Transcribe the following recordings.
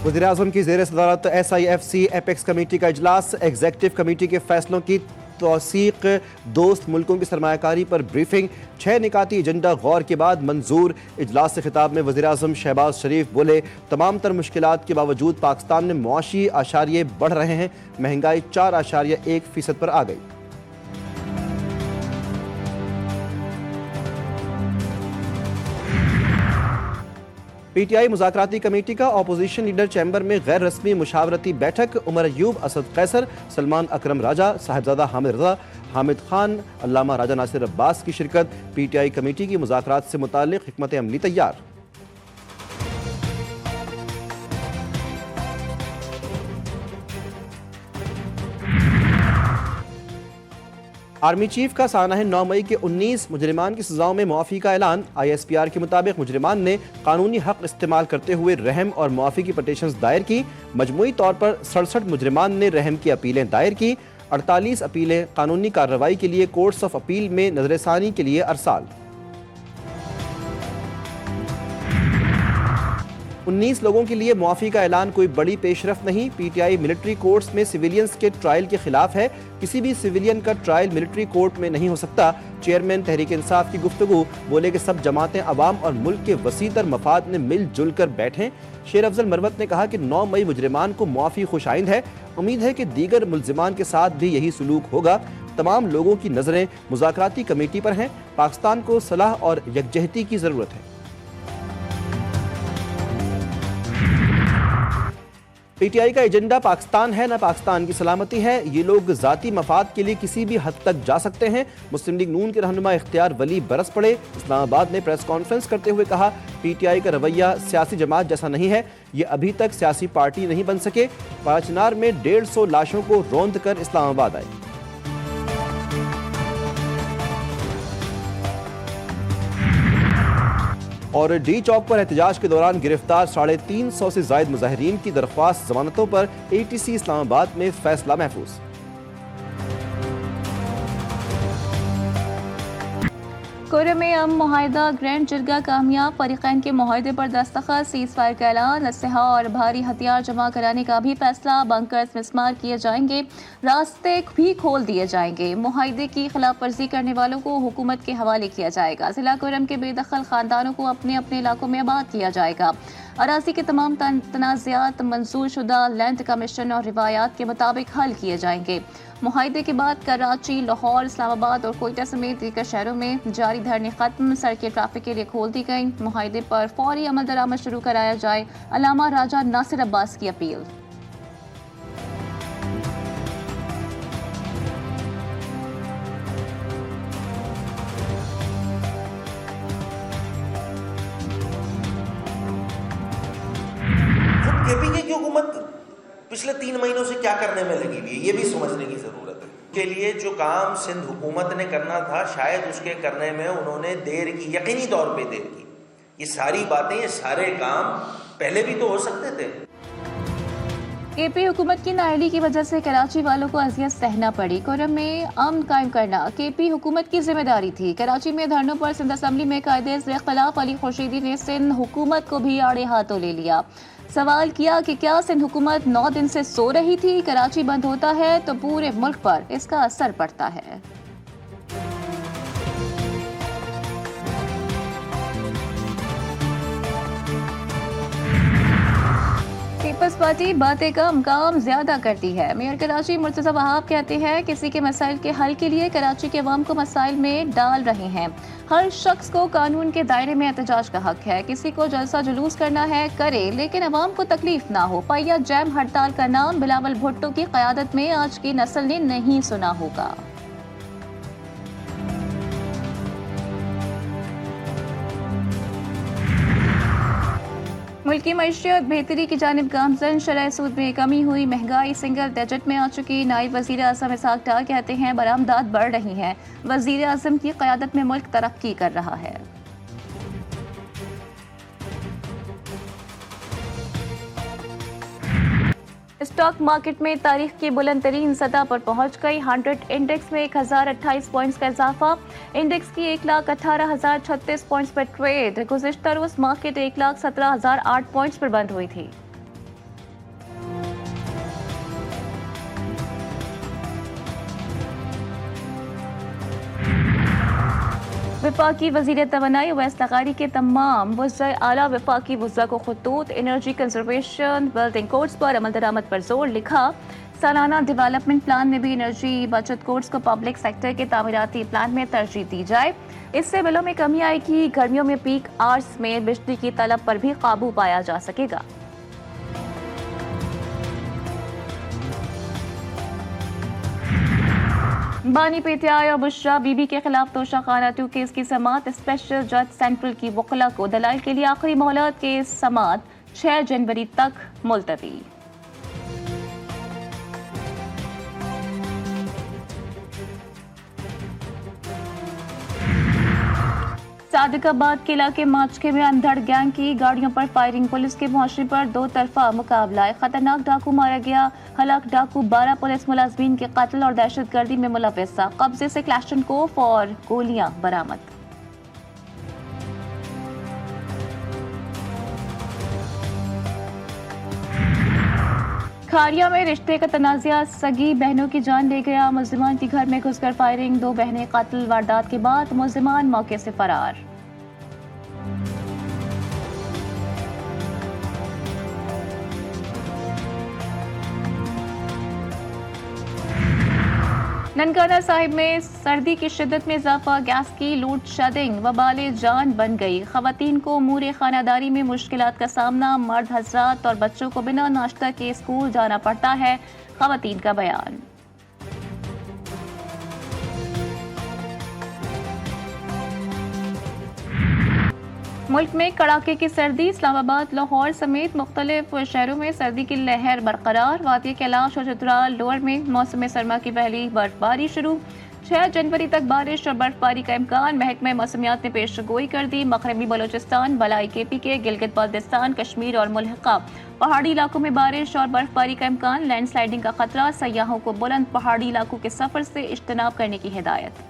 वज़ीर-ए-आज़म की ज़ेर सदारत SIFC एपेक्स कमेटी का इजलास, एग्जेक्टिव कमेटी के फैसलों की तौसीक, दोस्त मुल्कों की सरमायाकारी पर ब्रीफिंग, 6 निकाती एजेंडा गौर के बाद मंजूर। इजलास से खिताब में वज़ीर-ए-आज़म शहबाज शरीफ बोले, तमाम तर मुश्किलात के बावजूद पाकिस्तान में मुआशी आशारिये बढ़ रहे हैं, महंगाई 4.1% पर आ गई। PTI मुज़ाकराती कमेटी का अपोजिशन लीडर चैम्बर में गैर रस्मी मुशावरती बैठक, उमर अयूब, असद कैसर, सलमान अकरम राजा, साहिबजादा हामिद रजा, हामिद खान, अल्लामा राजा नासिर अब्बास की शिरकत। PTI कमेटी की मुज़ाकरात से मुताल्लिक़ हिकमत अमली तैयार। आर्मी चीफ का साना है 9 मई के 19 मुजरिमान की सजाओं में मुआफ़ी का ऐलान। ISPR के मुताबिक मुजरिमान ने कानूनी हक इस्तेमाल करते हुए रहम और मुआफ़ी की पटिशंस दायर की। मजमूई तौर पर 67 मुजरिमान ने रहम की अपीलें दायर की। 48 अपीलें कानूनी कार्रवाई के लिए कोर्ट्स ऑफ अपील में नजरसानी के लिए अरसाल। 19 लोगों के लिए मुआफ़ी का ऐलान कोई बड़ी पेशरफ नहीं। PTI मिलिट्री कोर्ट्स में सिविलियंस के ट्रायल के खिलाफ है। किसी भी सिविलियन का ट्रायल मिलिट्री कोर्ट में नहीं हो सकता। चेयरमैन तहरीक इंसाफ की गुफ्तगू, बोले कि सब जमातें अवाम और मुल्क के वसीतर मफाद में मिलजुल कर बैठें। शेर अफजल मरवत ने कहा कि 9 मई मुजरिमान को मुआफ़ी खुशाइंद है। उम्मीद है कि दीगर मुल्जिमान के साथ भी यही सलूक होगा। तमाम लोगों की नज़रें मुज़ाकराती कमेटी पर हैं। पाकिस्तान को सलाह और यकजहती की ज़रूरत है। PTI का एजेंडा पाकिस्तान है, न पाकिस्तान की सलामती है। ये लोग ज़ाती मफाद के लिए किसी भी हद तक जा सकते हैं। मुस्लिम लीग नून के रहनुमा इख्तियार वली बरस पड़े। इस्लामाबाद में प्रेस कॉन्फ्रेंस करते हुए कहा, PTI का रवैया सियासी जमात जैसा नहीं है। ये अभी तक सियासी पार्टी नहीं बन सके। पाचनार में 150 लाशों को रौंद कर इस्लामाबाद आए। और डी चौक पर एहतजाज के दौरान गिरफ्तार 350 से जायद मुजाहिरीन की दरख्वास्त जमानतों पर ATC इस्लामाबाद में फैसला महफूज। कोरम मुआहिदा ग्रैंड जिरगा कामयाब, फरीकैन के मुआहिदे पर दस्तखत, सीज फायर का ऐलान, असलहा और भारी हथियार जमा कराने का भी फैसला, बंकर्स मिसमार किए जाएंगे, रास्ते भी खोल दिए जाएंगे, मुआहिदे की खिलाफ वर्जी करने वालों को हुकूमत के हवाले किया जाएगा, जिला कोरम के बेदखल खानदानों को अपने अपने इलाकों में आबाद किया जाएगा, अराजी के तमाम तनाज़ात मंजूर शुदा लैंड कमीशन और रिवायात के मुताबिक हल किए जाएंगे। मुआहिदे के बाद कराची, लाहौर, इस्लामाबाद और कोयटा समेत दीगर शहरों में जारी धरने खत्म, सड़कें ट्रैफिक के लिए खोल दी गई। मुआहिदे पर फौरी अमल दरामद शुरू कराया जाए, अल्लामा राजा नासिर अब्बास की अपील। KP की हुकूमत पिछले 3 महीनों से क्या करने में लगी हुई है, ये भी समझने की जरूरत है। के लिए जो काम सिंध हुकूमत ने करना था, शायद उसके करने में उन्होंने देर की, यकीनी तौर पे देर की। ये सारी बातें, ये सारे काम पहले भी तो हो सकते थे। KP हुकूमत की नाअहली की वजह से कराची वालों को अजियत सहना पड़ी। कोरम में अमन कायम करना KP हुकूमत की जिम्मेदारी थी। कराची में धरनों पर सिंध असम्बली में कायदे के खिलाफ अली खुर्शीदी ने सिंध हुकूमत को भी आड़े हाथों ले लिया। सवाल किया कि क्या सिंध हुकूमत 9 दिन से सो रही थी? कराची बंद होता है तो पूरे मुल्क पर इसका असर पड़ता है। पीपल्स पार्टी बातें कम काम ज्यादा करती है। मेयर कराची मुर्तज़ा वहाब कहते हैं, किसी के मसाइल के हल के लिए कराची के अवाम को मसाइल में डाल रहे हैं। हर शख्स को कानून के दायरे में एहतजाज का हक है। किसी को जलसा जुलूस करना है करे, लेकिन अवाम को तकलीफ ना हो। पहिया जैम हड़ताल का नाम बिलावल भुट्टो की क़यादत में आज की नस्ल ने नहीं सुना होगा। मुल्क की मईशत बेहतरी की जानिब गामजन, शरह सूद में कमी हुई, महंगाई सिंगल डिजिट में आ चुकी। नायब वज़ीर आज़म इसहाक डार कहते हैं, बरामदात बढ़ रही हैं। वज़ीर आज़म की क़यादत में मुल्क तरक्की कर रहा है। स्टॉक मार्केट में तारीख की बुलंद तरीन सतह पर पहुंच गई। 100 इंडेक्स में 1028 पॉइंट्स का इजाफा। इंडेक्स की 1,18,036 पॉइंट्स पर ट्रेड। गुज़िश्ता रोज़ मार्केट 1,17,008 पॉइंट्स पर बंद हुई थी। वफाकी वज़ीर तवानाई उवैस लगारी के तमाम वज़राए आला वफाकी वज़रा को खतूत एनर्जी कंजर्वेशन बिल्डिंग कोड्स पर अमल दरामद पर जोर लिखा। सालाना डेवलपमेंट प्लान में भी एनर्जी बचत कोड्स को पब्लिक सेक्टर के तामीराती प्लान में तरजीह दी जाए। इससे बिलों में कमी आएगी। गर्मियों में पीक आवर्स में बिजली की तलब पर भी काबू पाया जा सकेगा। बानी पीटीआई और बुशरा बीबी के खिलाफ तोशाखाना 2 केस की समाअत स्पेशल जज सेंट्रल की वकला को दलाइल के लिए आखिरी मोहलत के समाअत 6 जनवरी तक मुलतवी। सादिकाबाद के इलाके माचके में अंधड़ गैंग की गाड़ियों पर फायरिंग। पुलिस के पहुंचने पर दो तरफा मुकाबला। खतरनाक डाकू मारा गया। हलाक डाकू 12 पुलिस मुलाजमीन के कत्ल और दहशतगर्दी में मुलव्वस। कब्जे से क्लैशनकोफ और गोलियां बरामद। खारिया में रिश्ते का तनाज़ा सगी बहनों की जान ले गया। मुल्जिमान के घर में घुसकर फायरिंग। 2 बहनें कत्ल। वारदात के बाद मुल्जिमान मौके से फरार। ननकाना साहिब में सर्दी की शिद्दत में इजाफा। गैस की लोड शेडिंग वबाले जान बन गई। खवातीन को उमूर खानादारी में मुश्किलात का सामना। मर्द हजरात और बच्चों को बिना नाश्ता के स्कूल जाना पड़ता है। खवातीन का बयान। मुल्क में कड़ाके की सर्दी। इस्लामाबाद, लाहौर समेत मुख्तलिफ शहरों में सर्दी की लहर बरकरार। वादिया कैलाश और चतराल लोअर में मौसम सरमा की पहली बर्फबारी शुरू। 6 जनवरी तक बारिश और बर्फबारी का इम्कान। महकमा मौसमियात ने पेशगोई कर दी। मगरबी बलोचिस्तान, बलाई केपी के, गिलगित बाल्टिस्तान, कश्मीर और मुल्हिका पहाड़ी इलाकों में बारिश और बर्फबारी का इम्कान। लैंडस्लाइडिंग का खतरा। सयाहों को बुलंद पहाड़ी इलाकों के सफर से इज्तनाब करने की हिदायत।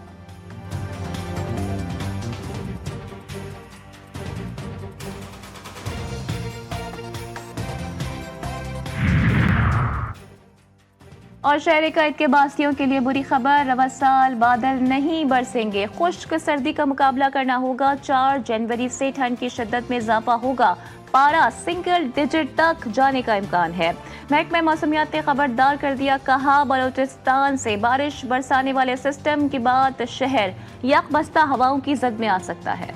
और शहर कैद के बासियों के लिए बुरी खबर। रवा साल बादल नहीं बरसेंगे। खुश्क सर्दी का मुकाबला करना होगा। 4 जनवरी से ठंड की शिद्दत में इजाफा होगा। पारा सिंगल डिजिट तक जाने का इम्कान है। महकमा मौसमियात ने खबरदार कर दिया। कहा बलोचिस्तान से बारिश बरसाने वाले सिस्टम के बाद शहर यकबस्ता हवाओं की जद में आ सकता है।